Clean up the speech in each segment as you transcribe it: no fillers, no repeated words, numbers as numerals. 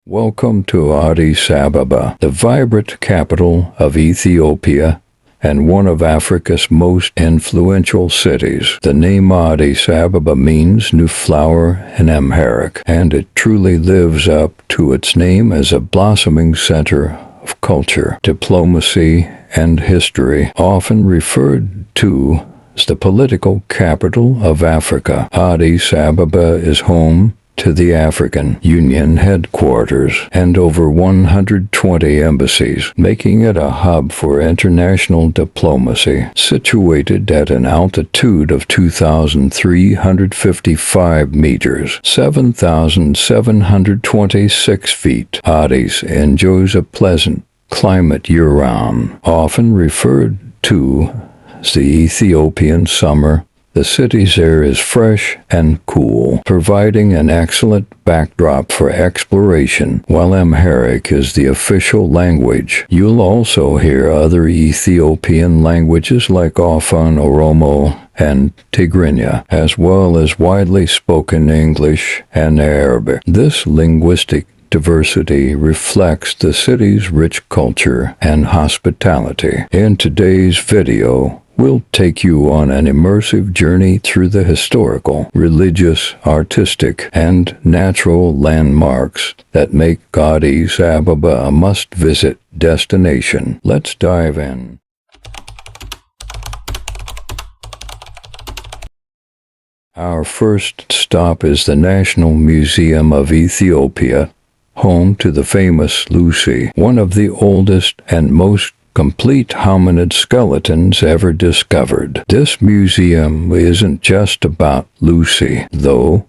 Welcome to Addis Ababa, the vibrant capital of Ethiopia and one of Africa's most influential cities. The name Addis Ababa means new flower in Amharic, and it truly lives up to its name as a blossoming center of culture, diplomacy, and history, often referred to as the political capital of Africa. Addis Ababa is home to the African Union headquarters and over 120 embassies, making it a hub for international diplomacy. Situated at an altitude of 2,355 meters, 7,726 feet, Addis enjoys a pleasant climate year-round, often referred to as the Ethiopian summer. The city's air is fresh and cool, providing an excellent backdrop for exploration. While Amharic is the official language, you'll also hear other Ethiopian languages like Afan, Oromo, and Tigrinya, as well as widely spoken English and Arabic. This linguistic diversity reflects the city's rich culture and hospitality. In today's video, we'll take you on an immersive journey through the historical, religious, artistic, and natural landmarks that make Addis Ababa a must-visit destination. Let's dive in. Our first stop is the National Museum of Ethiopia, home to the famous Lucy, one of the oldest and most complete hominid skeletons ever discovered. This museum isn't just about Lucy, though.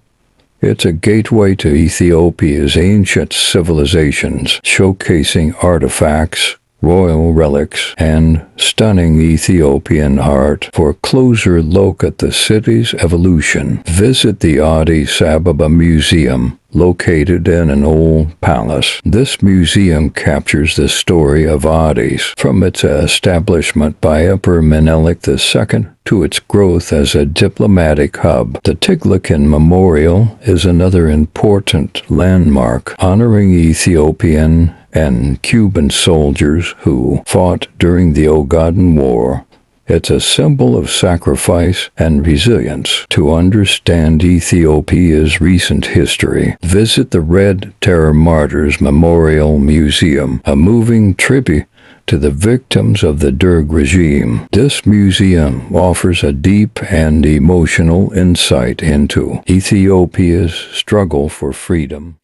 It's a gateway to Ethiopia's ancient civilizations, showcasing artifacts, royal relics, and stunning Ethiopian art. For a closer look at the city's evolution, visit the Addis Ababa Museum, located in an old palace. This museum captures the story of Addis, from its establishment by Emperor Menelik II to its growth as a diplomatic hub. The Tiglakan Memorial is another important landmark, honoring Ethiopian and Cuban soldiers who fought during the Ogaden War. It's a symbol of sacrifice and resilience. To understand Ethiopia's recent history, visit the Red Terror Martyrs Memorial Museum, a moving tribute to the victims of the Derg regime. This museum offers a deep and emotional insight into Ethiopia's struggle for freedom.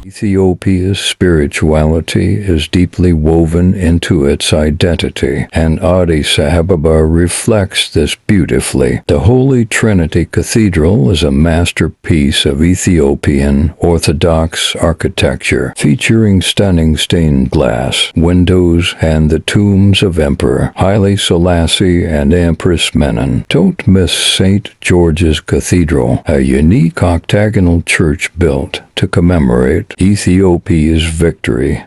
Ethiopia's spirituality is deeply woven into its identity, and Addis Ababa reflects this beautifully. The Holy Trinity Cathedral is a masterpiece of Ethiopian Orthodox architecture, featuring stunning stained glass windows and the tombs of Emperor Haile Selassie and Empress Menen. Don't miss St. George's Cathedral, a unique octagonal church built to commemorate Ethiopia's victory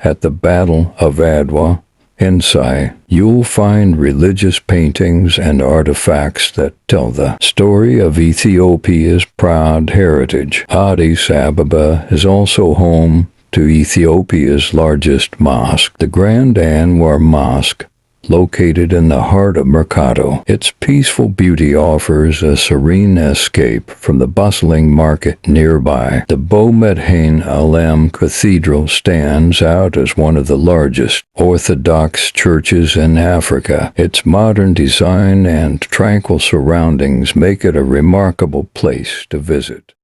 at the Battle of Adwa. Inside, you'll find religious paintings and artifacts that tell the story of Ethiopia's proud heritage. Addis Ababa is also home to Ethiopia's largest mosque, the Grand Anwar Mosque, located in the heart of Mercato. Its peaceful beauty offers a serene escape from the bustling market nearby. The Boumediene Alem Cathedral stands out as one of the largest Orthodox churches in Africa. Its modern design and tranquil surroundings make it a remarkable place to visit.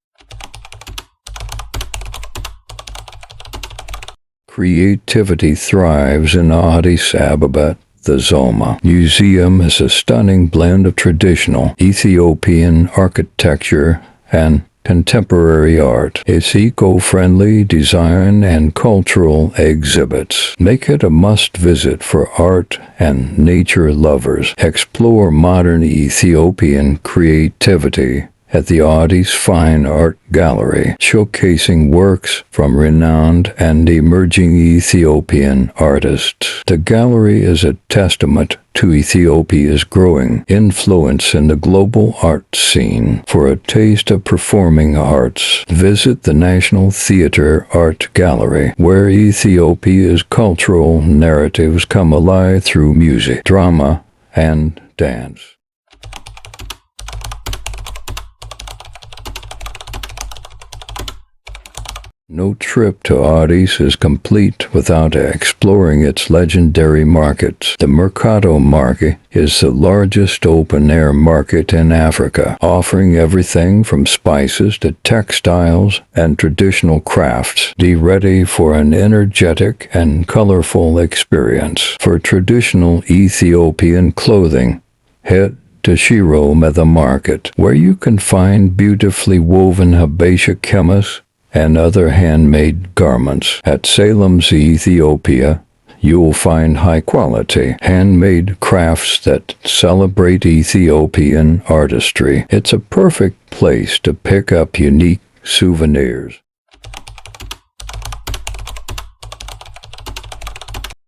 Creativity thrives in Addis Ababa. The Zoma Museum is a stunning blend of traditional Ethiopian architecture and contemporary art. Its eco-friendly design and cultural exhibits make it a must-visit for art and nature lovers. Explore modern Ethiopian creativity at the Addis Fine Art Gallery, showcasing works from renowned and emerging Ethiopian artists. The gallery is a testament to Ethiopia's growing influence in the global art scene. For a taste of performing arts, visit the National Theatre Art Gallery, where Ethiopia's cultural narratives come alive through music, drama, and dance. No trip to Addis is complete without exploring its legendary markets. The Mercato market is the largest open-air market in Africa, offering everything from spices to textiles and traditional crafts. Be ready for an energetic and colorful experience. For traditional Ethiopian clothing, head to Shiro Meta Market, where you can find beautifully woven Habesha chemis and other handmade garments. At Salem's Ethiopia, you'll find high-quality, handmade crafts that celebrate Ethiopian artistry. It's a perfect place to pick up unique souvenirs.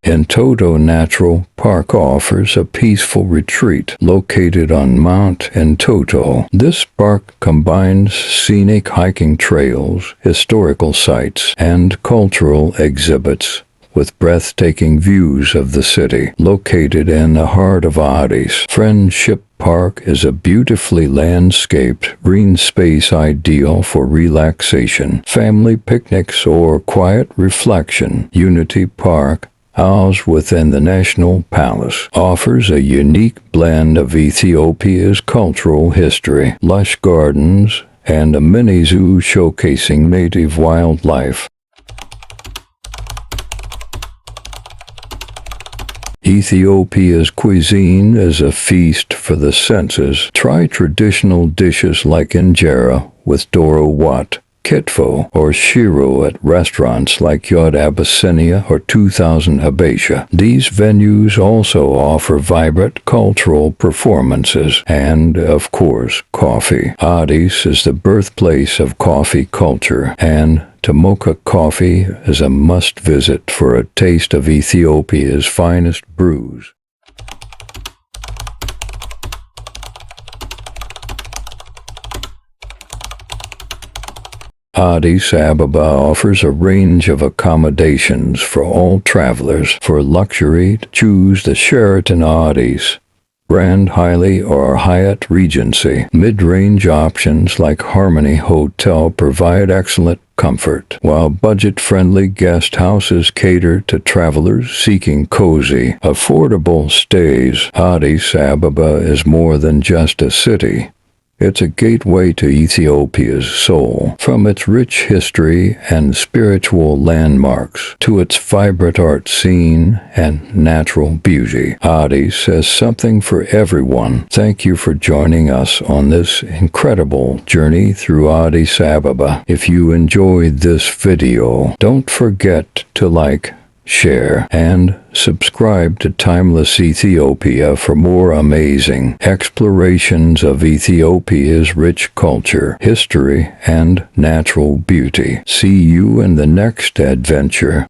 Entoto Natural Park offers a peaceful retreat located on Mount Entoto. This park combines scenic hiking trails, historical sites, and cultural exhibits with breathtaking views of the city. Located in the heart of Addis, Friendship Park is a beautifully landscaped green space ideal for relaxation, family picnics, or quiet reflection. Unity Park, housed within the National Palace, offers a unique blend of Ethiopia's cultural history, lush gardens, and a mini zoo showcasing native wildlife. Ethiopia's cuisine is a feast for the senses. Try traditional dishes like injera with doro wat, kitfo, or shiro at restaurants like Yod Abyssinia or 2000 Habesha. These venues also offer vibrant cultural performances and, of course, coffee. Addis is the birthplace of coffee culture, and Tomoka Coffee is a must-visit for a taste of Ethiopia's finest brews. Addis Ababa offers a range of accommodations for all travelers. For luxury, choose the Sheraton Addis, Grand Hyatt, or Hyatt Regency. Mid-range options like Harmony Hotel provide excellent comfort, while budget-friendly guest houses cater to travelers seeking cozy, affordable stays. Addis Ababa is more than just a city. It's a gateway to Ethiopia's soul. From its rich history and spiritual landmarks to its vibrant art scene and natural beauty, Addis has something for everyone. Thank you for joining us on this incredible journey through Addis Ababa. If you enjoyed this video, don't forget to like, share, and subscribe to Timeless Ethiopia for more amazing explorations of Ethiopia's rich culture, history, and natural beauty. See you in the next adventure.